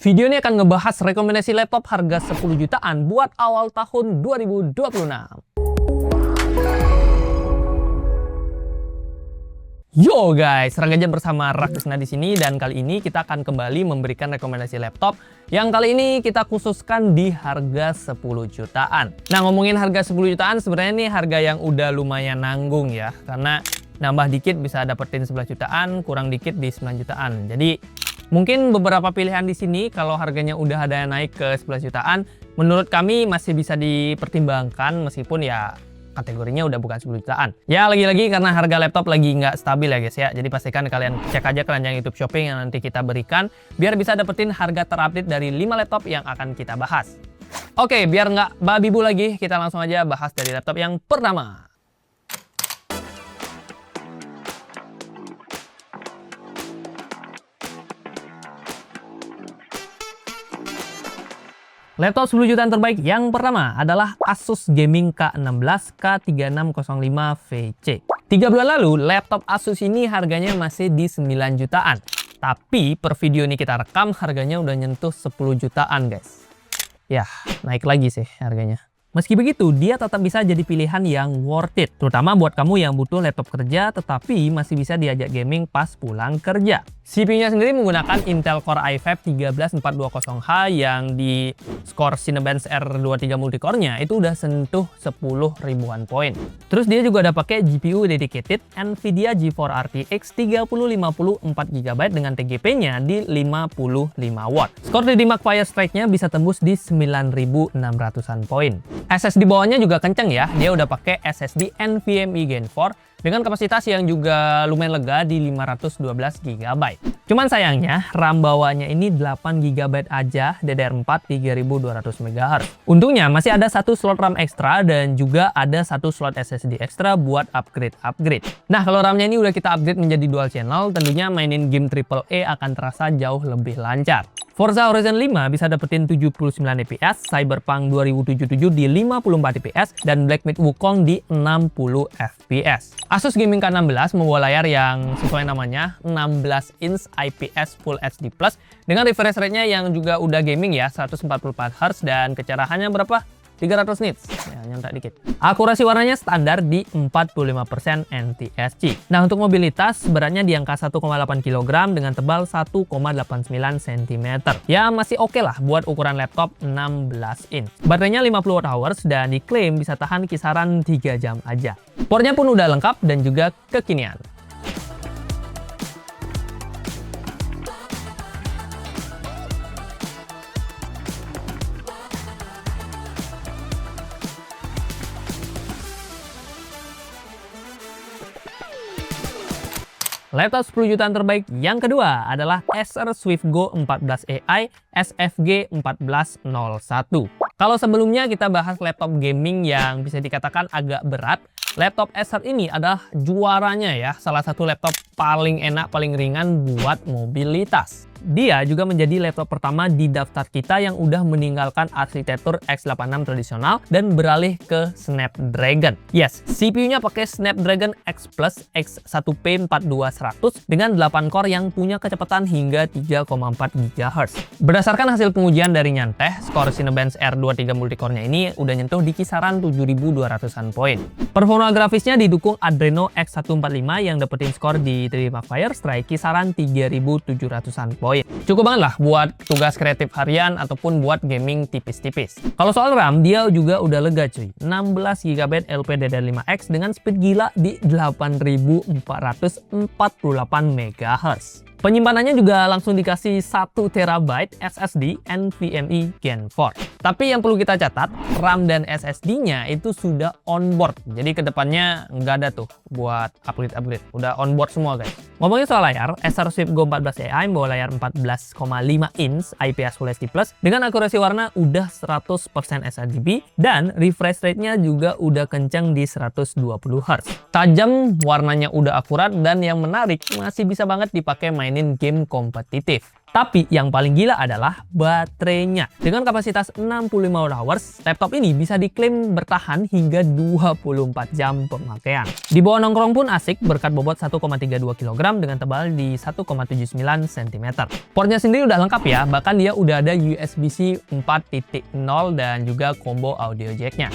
Video ini akan ngebahas rekomendasi laptop harga 10 jutaan buat awal tahun 2026. Yo guys, Ranggajan bersama Rakrisna di sini, dan kali ini kita akan kembali memberikan rekomendasi laptop yang kali ini kita khususkan di harga 10 jutaan. Nah, ngomongin harga 10 jutaan sebenarnya ini harga yang udah lumayan nanggung ya, karena nambah dikit bisa dapetin 11 jutaan, kurang dikit di 9 jutaan. Jadi mungkin beberapa pilihan di sini kalau harganya udah ada yang naik ke 11 jutaan, menurut kami masih bisa dipertimbangkan meskipun ya kategorinya udah bukan 10 jutaan. Ya lagi-lagi karena harga laptop lagi nggak stabil ya guys ya. Jadi pastikan kalian cek aja keranjang YouTube Shopping yang nanti kita berikan biar bisa dapetin harga terupdate dari 5 laptop yang akan kita bahas. Oke, biar nggak babi bu lagi, kita langsung aja bahas dari laptop yang pertama. Laptop 10 jutaan terbaik yang pertama adalah Asus Gaming K16 K3605VC. 3 bulan lalu, laptop Asus ini harganya masih di 9 jutaan. Tapi per video ini kita rekam harganya udah nyentuh 10 jutaan guys. Yah, naik lagi sih harganya. Meski begitu, dia tetap bisa jadi pilihan yang worth it. Terutama buat kamu yang butuh laptop kerja tetapi masih bisa diajak gaming pas pulang kerja. CPU-nya sendiri menggunakan Intel Core i5 13420H yang di skor Cinebench R23 multicore-nya itu udah sentuh 10 ribuan poin. Terus dia juga ada pakai GPU dedicated Nvidia GeForce RTX 3050 4GB dengan TGP-nya di 55 watt. Skor di Mark Fire Strike-nya bisa tembus di 9600-an poin. SSD bawahnya juga kenceng ya, dia udah pakai SSD NVMe Gen 4 dengan kapasitas yang juga lumayan lega di 512 GB. Cuman sayangnya RAM bawahnya ini 8 GB aja, DDR4 3200 MHz. Untungnya masih ada satu slot RAM ekstra dan juga ada satu slot SSD ekstra buat upgrade. Nah, kalau RAM-nya ini udah kita upgrade menjadi dual channel, tentunya mainin game AAA akan terasa jauh lebih lancar. Forza Horizon 5 bisa dapetin 79 fps, Cyberpunk 2077 di 54 fps, dan Black Myth Wukong di 60 fps. Asus Gaming K16 membawa layar yang sesuai namanya 16 inch IPS Full HD Plus dengan refresh rate-nya yang juga udah gaming ya, 144Hz, dan kecerahannya berapa? 300 nits, ya nyantai dikit. Akurasi warnanya standar di 45% NTSC. Nah, untuk mobilitas beratnya di angka 1,8 kg dengan tebal 1,89 cm. Ya masih oke lah buat ukuran laptop 16 inch. Baterainya 50 Wh dan diklaim bisa tahan kisaran 3 jam aja. Portnya pun udah lengkap dan juga kekinian. Laptop 10 jutaan terbaik yang kedua adalah Acer SwiftGo 14 AI SFG 1401. Kalau sebelumnya kita bahas laptop gaming yang bisa dikatakan agak berat, laptop Acer ini adalah juaranya ya, salah satu laptop paling enak, paling ringan buat mobilitas. Dia juga menjadi laptop pertama di daftar kita yang udah meninggalkan arsitektur x86 tradisional dan beralih ke Snapdragon. Yes, CPU-nya pakai Snapdragon X Plus X1P 42100 dengan 8 core yang punya kecepatan hingga 3,4 GHz. Berdasarkan hasil pengujian dari Nyanteh, skor Cinebench R23 multicore-nya ini udah nyentuh di kisaran 7200-an poin. Performa grafisnya didukung Adreno X145 yang dapetin skor di 3D Mark Fire Strike kisaran 3700-an poin. Cukup banget lah buat tugas kreatif harian ataupun buat gaming tipis-tipis. Kalau soal RAM, dia juga udah lega cuy. 16 GB LPDDR5X dengan speed gila di 8448 MHz. Penyimpanannya juga langsung dikasih 1 TB SSD NVMe Gen 4. Tapi yang perlu kita catat, RAM dan SSD-nya itu sudah onboard. Jadi kedepannya nggak ada tuh buat upgrade. Udah onboard semua guys. Ngomongin soal layar, Acer SwiftGo 14 AI membawa layar 14,5 inch IPS Full HD Plus dengan akurasi warna udah 100% sRGB dan refresh rate-nya juga udah kenceng di 120 Hz. Tajam, warnanya udah akurat, dan yang menarik masih bisa banget dipakai mainin game kompetitif. Tapi yang paling gila adalah baterainya. Dengan kapasitas 65 Wh, laptop ini bisa diklaim bertahan hingga 24 jam pemakaian. Dibawa nongkrong pun asik berkat bobot 1,32 kg dengan tebal di 1,79 cm. Portnya sendiri udah lengkap ya, bahkan dia udah ada USB-C 4.0 dan juga combo audio jack-nya.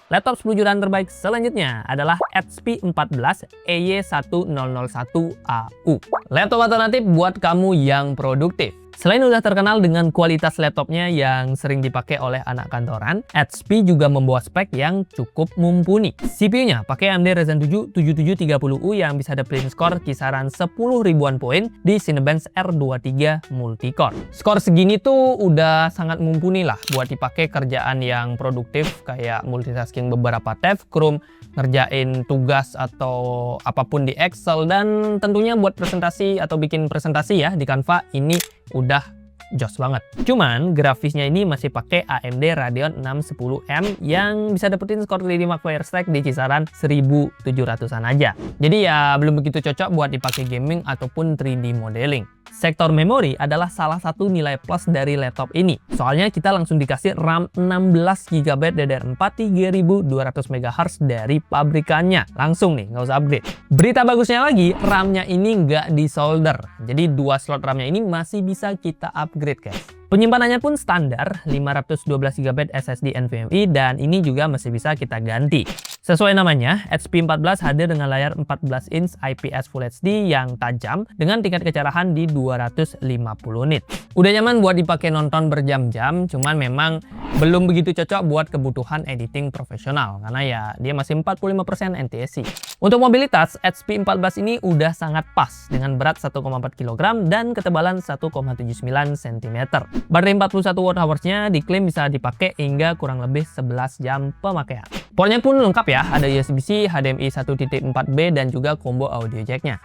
Laptop 10 jutaan terbaik selanjutnya adalah HP 14 EY1001AU. Laptop alternatif buat kamu yang produktif. Selain udah terkenal dengan kualitas laptopnya yang sering dipakai oleh anak kantoran, HP juga membawa spek yang cukup mumpuni. CPU-nya pakai AMD Ryzen 7 7730U yang bisa dapetin skor kisaran 10 ribuan poin di Cinebench R23 Multicore. Skor segini tuh udah sangat mumpuni lah buat dipakai kerjaan yang produktif kayak multitasking beberapa tab, Chrome, ngerjain tugas atau apapun di Excel, dan tentunya buat presentasi atau bikin presentasi ya di Canva ini udah jos banget. Cuman grafisnya ini masih pakai AMD Radeon 610M yang bisa dapetin skor 3D Mark Firestack di kisaran 1700-an aja. Jadi ya belum begitu cocok buat dipakai gaming ataupun 3D modeling. Sektor memori adalah salah satu nilai plus dari laptop ini. Soalnya kita langsung dikasih RAM 16GB DDR4 3200 MHz dari pabrikannya. Langsung nih, nggak usah upgrade. Berita bagusnya lagi, RAM-nya ini nggak disolder. Jadi 2 slot RAM-nya ini masih bisa kita upgrade, guys. Penyimpanannya pun standar 512GB SSD NVMe dan ini juga masih bisa kita ganti. Sesuai namanya, HP 14 hadir dengan layar 14 inch IPS Full HD yang tajam dengan tingkat kecerahan di 250 nit. Udah nyaman buat dipakai nonton berjam-jam, cuman memang belum begitu cocok buat kebutuhan editing profesional karena ya dia masih 45% NTSC. Untuk mobilitas, HP 14 ini udah sangat pas dengan berat 1,4 kg dan ketebalan 1,79 cm. Baterai 41 Wh-nya diklaim bisa dipakai hingga kurang lebih 11 jam pemakaian. Portnya pun lengkap ya, ada USB-C, HDMI 1.4b dan juga combo audio jack-nya.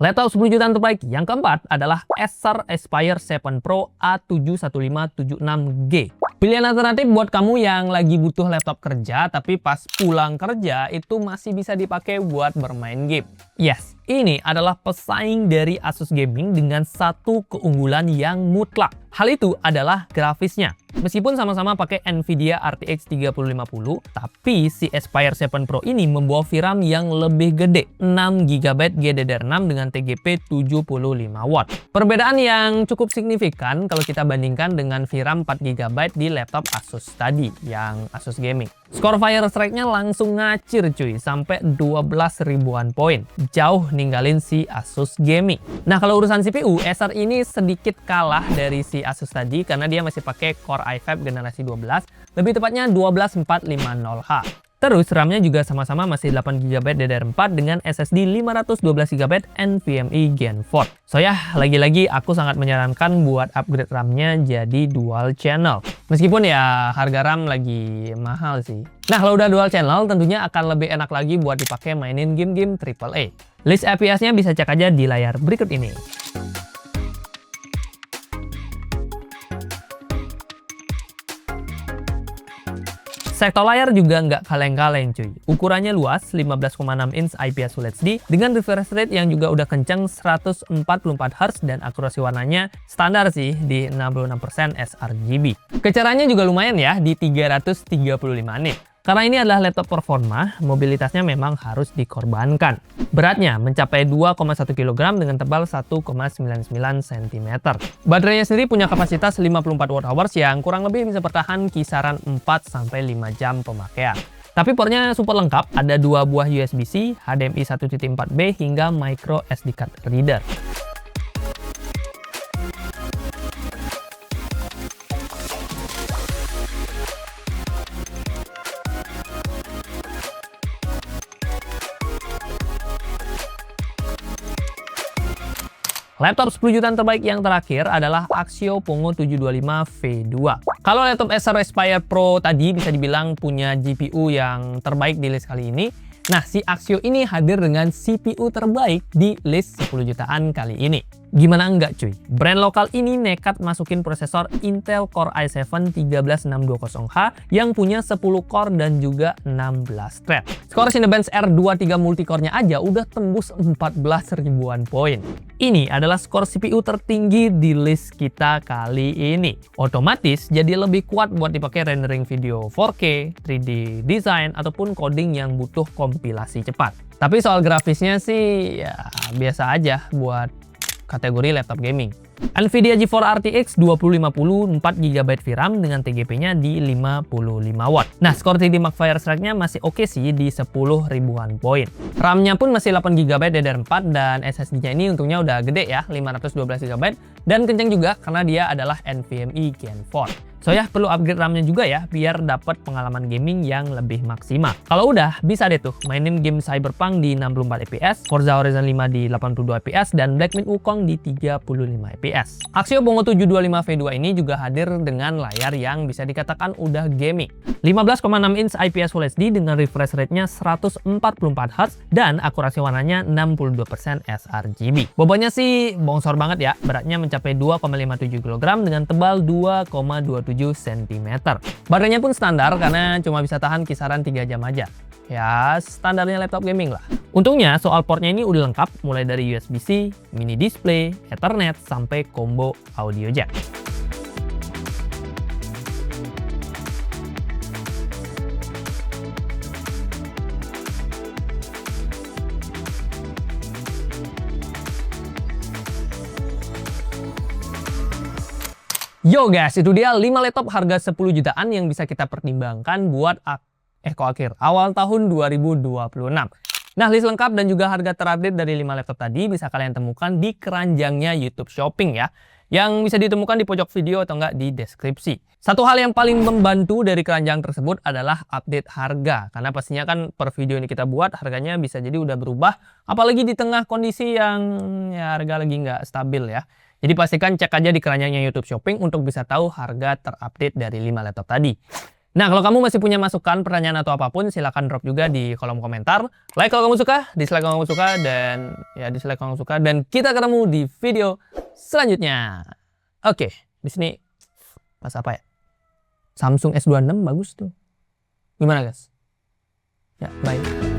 Laptop 10 jutaan terbaik yang keempat adalah Acer Aspire 7 Pro A71576G. Pilihan alternatif buat kamu yang lagi butuh laptop kerja tapi pas pulang kerja itu masih bisa dipakai buat bermain game. Yes, ini adalah pesaing dari Asus Gaming dengan satu keunggulan yang mutlak. Hal itu adalah grafisnya. Meskipun sama-sama pakai Nvidia RTX 3050, tapi si Aspire 7 Pro ini membawa VRAM yang lebih gede, 6GB GDDR6 dengan TGP 75W. Perbedaan yang cukup signifikan kalau kita bandingkan dengan VRAM 4GB di laptop Asus tadi, yang Asus Gaming. Skor Firestack-nya langsung ngacir cuy, sampai 12 ribuan poin. Jauh ninggalin si Asus Gaming. Nah kalau urusan CPU, Acer ini sedikit kalah dari si Asus tadi karena dia masih pakai Core i5 generasi 12, lebih tepatnya 12450H. Terus RAM-nya juga sama-sama masih 8GB DDR4 dengan SSD 512GB NVMe Gen 4. So ya, lagi-lagi aku sangat menyarankan buat upgrade RAM-nya jadi dual channel. Meskipun ya harga RAM lagi mahal sih. Nah kalau udah dual channel tentunya akan lebih enak lagi buat dipakai mainin game-game AAA. List FPS-nya bisa cek aja di layar berikut ini. Sektor layar juga nggak kaleng-kaleng cuy. Ukurannya luas, 15,6 inch IPS Full HD dengan refresh rate yang juga udah kenceng 144Hz dan akurasi warnanya standar sih di 66% sRGB. Kecerahannya juga lumayan ya di 335 nit. Karena ini adalah laptop performa, mobilitasnya memang harus dikorbankan. Beratnya mencapai 2,1 kg dengan tebal 1,99 cm. Baterainya sendiri punya kapasitas 54 Wh yang kurang lebih bisa bertahan kisaran 4-5 jam pemakaian. Tapi portnya super lengkap, ada 2 buah USB-C, HDMI 1.4b hingga micro SD card reader. Laptop 10 jutaan terbaik yang terakhir adalah Axio Pongo 725 V2. Kalau laptop Acer Aspire Pro tadi bisa dibilang punya GPU yang terbaik di list kali ini. Nah, si Axio ini hadir dengan CPU terbaik di list 10 jutaan kali ini. Gimana enggak cuy? Brand lokal ini nekat masukin prosesor Intel Core i7 13620H yang punya 10 core dan juga 16 thread. Skor Cinebench R23 multicore-nya aja udah tembus 14 ribuan poin. Ini adalah skor CPU tertinggi di list kita kali ini. Otomatis jadi lebih kuat buat dipakai rendering video 4K, 3D design, ataupun coding yang butuh kompilasi cepat. Tapi soal grafisnya sih ya biasa aja buat kategori laptop gaming. Nvidia GeForce RTX 2050 4GB VRAM dengan TGP-nya di 55 watt. Nah, skor 3D Mark Fire Strike-nya masih oke sih di 10 ribuan poin. RAM-nya pun masih 8GB DDR4 dan SSD-nya ini untungnya udah gede ya, 512GB dan kenceng juga karena dia adalah NVMe Gen 4. So ya, perlu upgrade RAM-nya juga ya, biar dapat pengalaman gaming yang lebih maksimal. Kalau udah, bisa deh tuh mainin game Cyberpunk di 64 fps, Forza Horizon 5 di 82 fps, dan Black Myth Wukong di 35 fps. Axio Pongo 725 V2 ini juga hadir dengan layar yang bisa dikatakan udah gaming. 15,6 inch IPS Full HD dengan refresh rate-nya 144Hz dan akurasi warnanya 62% sRGB. Bobotnya sih bongsor banget ya, beratnya mencapai 2,57 kg dengan tebal 2,27 cm. Baterainya pun standar karena cuma bisa tahan kisaran 3 jam aja. Ya, standarnya laptop gaming lah. Untungnya soal portnya ini udah lengkap mulai dari USB-C, mini display, Ethernet, sampai combo audio jack. Yo guys, itu dia 5 laptop harga 10 jutaan yang bisa kita pertimbangkan buat awal tahun 2026. Nah, list lengkap dan juga harga terupdate dari 5 laptop tadi bisa kalian temukan di keranjangnya YouTube Shopping ya, yang bisa ditemukan di pojok video atau enggak di deskripsi. Satu hal yang paling membantu dari keranjang tersebut adalah update harga, karena pastinya kan per video ini kita buat harganya bisa jadi udah berubah, apalagi di tengah kondisi yang ya harga lagi nggak stabil ya. Jadi pastikan cek aja di keranjangnya YouTube Shopping untuk bisa tahu harga terupdate dari 5 laptop tadi. Nah, kalau kamu masih punya masukan, pertanyaan atau apapun, silahkan drop juga di kolom komentar. Like kalau kamu suka, dislike kalau kamu suka, dan ya dislike kalau kamu suka. Dan kita ketemu di video selanjutnya. Oke, di sini pas apa ya? Samsung S26 bagus tuh. Gimana guys? Ya, bye.